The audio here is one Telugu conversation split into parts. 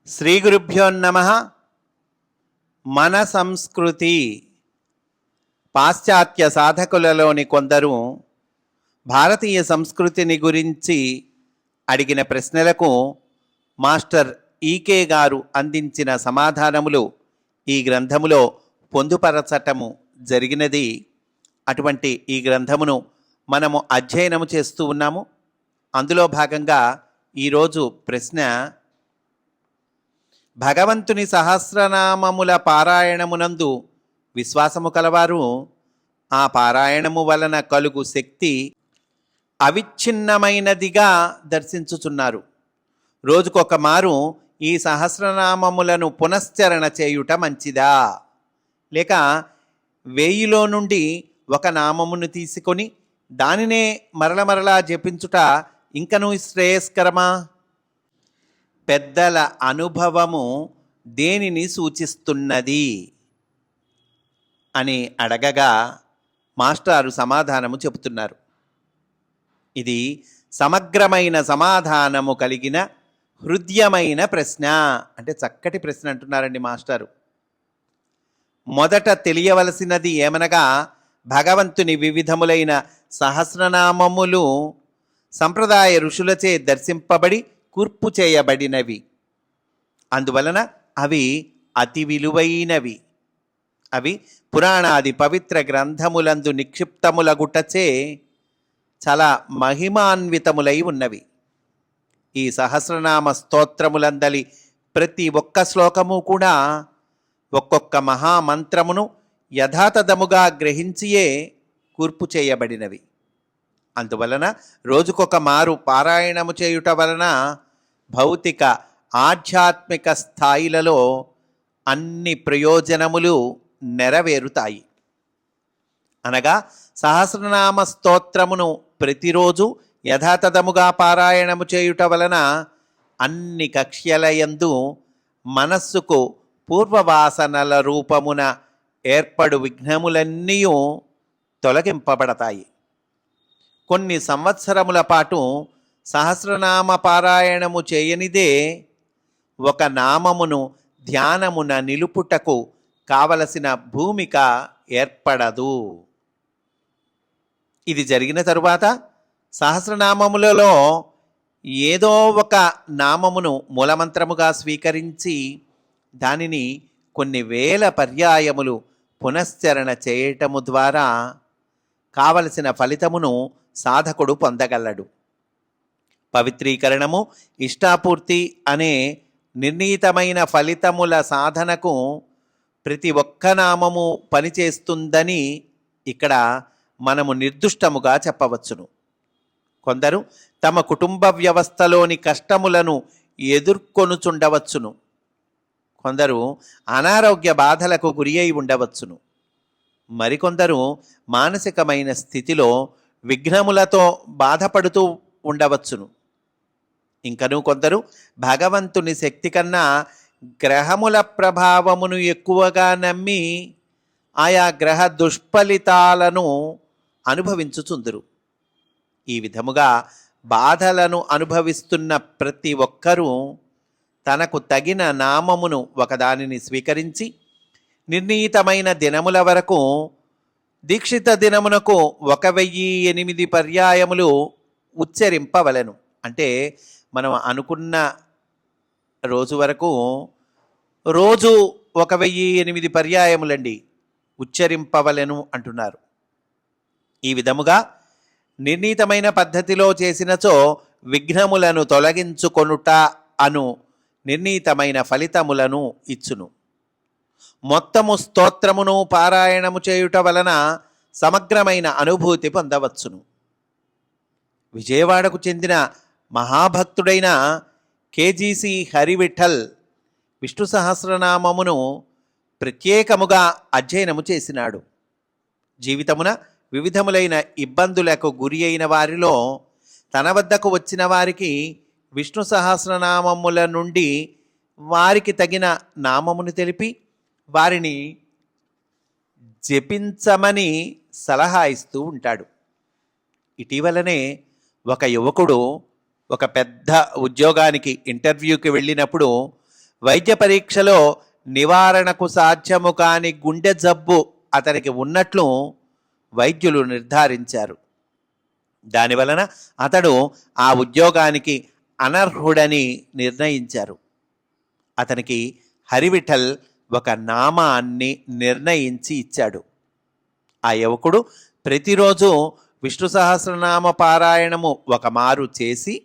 శ్రీ గురుభ్యో నమః. మన సంస్కృతి పాశ్చాత్య సాధకులలోని కొందరు భారతీయ సంస్కృతిని గురించి అడిగిన ప్రశ్నలకు మాస్టర్ ఈకే గారు అందించిన సమాధానములు ఈ గ్రంథములో పొందుపరచటము జరిగినది. అటువంటి ఈ గ్రంథమును మనము అధ్యయనము చేస్తూ ఉన్నాము. అందులో భాగంగా ఈరోజు ప్రశ్న: భగవంతుని సహస్రనామముల పారాయణమునందు విశ్వాసము కలవారు ఆ పారాయణము వలన కలుగు శక్తి అవిచ్ఛిన్నమైనదిగా దర్శించుచున్నారు. రోజుకొక మారు ఈ సహస్రనామములను పునశ్చరణ చేయుట మంచిదా, లేక 1000లో నుండి ఒక నామమును తీసుకొని దానినే మరల జపించుట ఇంకనూ శ్రేయస్కరమా? పెద్దల అనుభవము దేనిని సూచిస్తున్నది అని అడగగా మాస్టారు సమాధానము చెబుతున్నారు. ఇది సమగ్రమైన సమాధానము కలిగిన హృదయమైన ప్రశ్న. అంటే చక్కటి ప్రశ్న అంటున్నారండి మాస్టారు. మొదట తెలియవలసినది ఏమనగా, భగవంతుని వివిధములైన సహస్రనామములు సంప్రదాయ ఋషులచే దర్శింపబడి కూర్పు చేయబడినవి. అందువలన అవి అతి విలువైనవి. అవి పురాణాది పవిత్ర గ్రంథములందు నిక్షిప్తములగుటచే చాలా మహిమాన్వితములై ఉన్నవి. ఈ సహస్రనామ స్తోత్రములందలి ప్రతి ఒక్క శ్లోకము కూడా ఒక్కొక్క మహామంత్రమును యథాతథముగా గ్రహించియే కూర్పు చేయబడినవి. అందువలన రోజుకొక మారు పారాయణము చేయుట వలన భౌతిక ఆధ్యాత్మిక స్థాయిలలో అన్ని ప్రయోజనములు నెరవేరుతాయి. అనగా సహస్రనామ స్తోత్రమును ప్రతిరోజు యథాతథముగా పారాయణము చేయుట వలన అన్ని కక్ష్యలయందు మనస్సుకు పూర్వవాసనల రూపమున ఏర్పడు విఘ్నములన్నీ తొలగింపబడతాయి. కొన్ని సంవత్సరముల పాటు సహస్రనామ పారాయణము చేయనిదే ఒక నామమును ధ్యానమున నిలుపుటకు కావలసిన భూమిక ఏర్పడదు. ఇది జరిగిన తరువాత సహస్రనామములలో ఏదో ఒక నామమును మూలమంత్రముగా స్వీకరించి దానిని కొన్ని వేల పర్యాయములు పునశ్చరణ చేయటము ద్వారా కావలసిన ఫలితమును సాధకుడు పొందగలడు. పవిత్రీకరణము, ఇష్టాపూర్తి అనే నిర్ణీతమైన ఫలితముల సాధనకు ప్రతి ఒక్క నామము పనిచేస్తుందని ఇక్కడ మనము నిర్దుష్టముగా చెప్పవచ్చును. కొందరు తమ కుటుంబ వ్యవస్థలోని కష్టములను ఎదుర్కొనుచుండవచ్చును. కొందరు అనారోగ్య బాధలకు గురి అయి ఉండవచ్చును. మరికొందరు మానసికమైన స్థితిలో విఘ్నములతో బాధపడుతూ ఉండవచ్చును. ఇంకనూ కొందరు భగవంతుని శక్తి కన్నా గ్రహముల ప్రభావమును ఎక్కువగా నమ్మి ఆయా గ్రహ దుష్ఫలితాలను అనుభవించుచుందురు. ఈ విధముగా బాధలను అనుభవిస్తున్న ప్రతి ఒక్కరూ తనకు తగిన నామమును ఒకదానిని స్వీకరించి నిర్ణీతమైన దినముల వరకు, దీక్షిత దినమునకు 1008 పర్యాయములు ఉచ్చరింపవలెను. అంటే మనం అనుకున్న రోజు వరకు రోజు 1008 పర్యాయములండి ఉచ్చరింపవలెను అంటున్నారు. ఈ విధముగా నిర్ణీతమైన పద్ధతిలో చేసినచో విఘ్నములను తొలగించుకొనుట అను నిర్ణీతమైన ఫలితములను ఇచ్చును. మొత్తము స్తోత్రమును పారాయణము చేయుట వలన సమగ్రమైన అనుభూతి పొందవచ్చును. విజయవాడకు చెందిన మహాభక్తుడైన కేజీసి హరివిఠల్ విష్ణు సహస్రనామమును ప్రత్యేకముగా అధ్యయనము చేసినాడు. జీవితమున వివిధములైన ఇబ్బందులకు గురి అయిన వారిలో తన వద్దకు వచ్చిన వారికి విష్ణు సహస్రనామముల నుండి వారికి తగిన నామమును తెలిపి వారిని జపించమని సలహా ఇస్తూ ఉంటాడు. ఇటీవలనే ఒక యువకుడు ఒక పెద్ద ఉద్యోగానికి ఇంటర్వ్యూకి వెళ్ళినప్పుడు వైద్య పరీక్షలో నివారణకు సాధ్యము కాని గుండె జబ్బు అతనికి ఉన్నట్లు వైద్యులు నిర్ధారించారు. దానివలన అతడు ఆ ఉద్యోగానికి అనర్హుడని నిర్ణయించారు. అతనికి హరివిఠల్ ఒక నామాన్ని నిర్ణయించి ఇచ్చాడు. ఆ యువకుడు ప్రతిరోజు విష్ణు సహస్రనామ పారాయణము ఒక మారు చేసి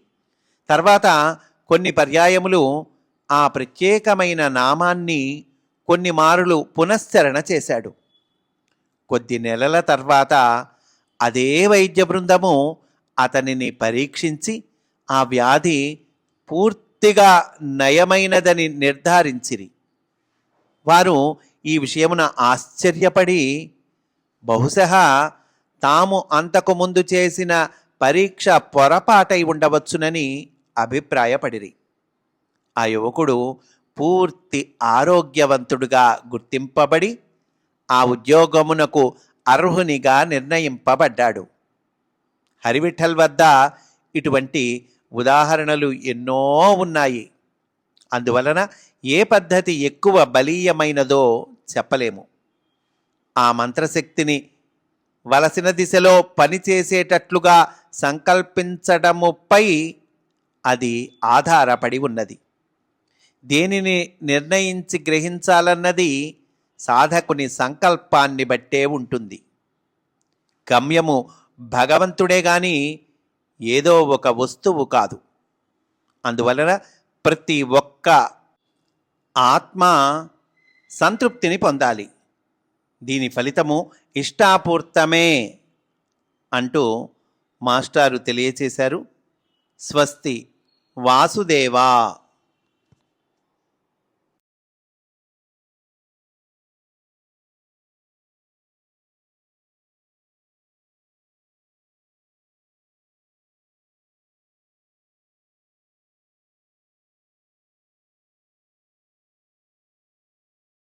తర్వాత కొన్ని పర్యాయములు ఆ ప్రత్యేకమైన నామాన్ని కొన్ని మారులు పునశ్చరణ చేశాడు. కొద్ది నెలల తర్వాత అదే వైద్య బృందము అతనిని పరీక్షించి ఆ వ్యాధి పూర్తిగా నయమైనదని నిర్ధారించిరి. వారు ఈ విషయమున ఆశ్చర్యపడి బహుశా తాము అంతకుముందు చేసిన పరీక్ష పొరపాటై ఉండవచ్చునని అభిప్రాయపడిరి. ఆ యువకుడు పూర్తి ఆరోగ్యవంతుడుగా గుర్తింపబడి ఆ ఉద్యోగమునకు అర్హునిగా నిర్ణయింపబడ్డాడు. హరివిఠల్ వద్ద ఇటువంటి ఉదాహరణలు ఎన్నో ఉన్నాయి. అందువలన ఏ పద్ధతి ఎక్కువ బలీయమైనదో చెప్పలేము. ఆ మంత్రశక్తిని వలసిన దిశలో పనిచేసేటట్లుగా సంకల్పించడముపై అది ఆధారపడి ఉన్నది. దేనిని నిర్ణయించి గ్రహించాలన్నది సాధకుని సంకల్పాన్ని బట్టే ఉంటుంది. గమ్యము భగవంతుడే గాని ఏదో ఒక వస్తువు కాదు. అందువలన ప్రతి ఒక్క ఆత్మ సంతృప్తిని పొందాలి. దీని ఫలితము ఇష్టాపూర్తమే అంటూ మాస్టారు తెలియచేశారు. స్వస్తి వాసుదేవా.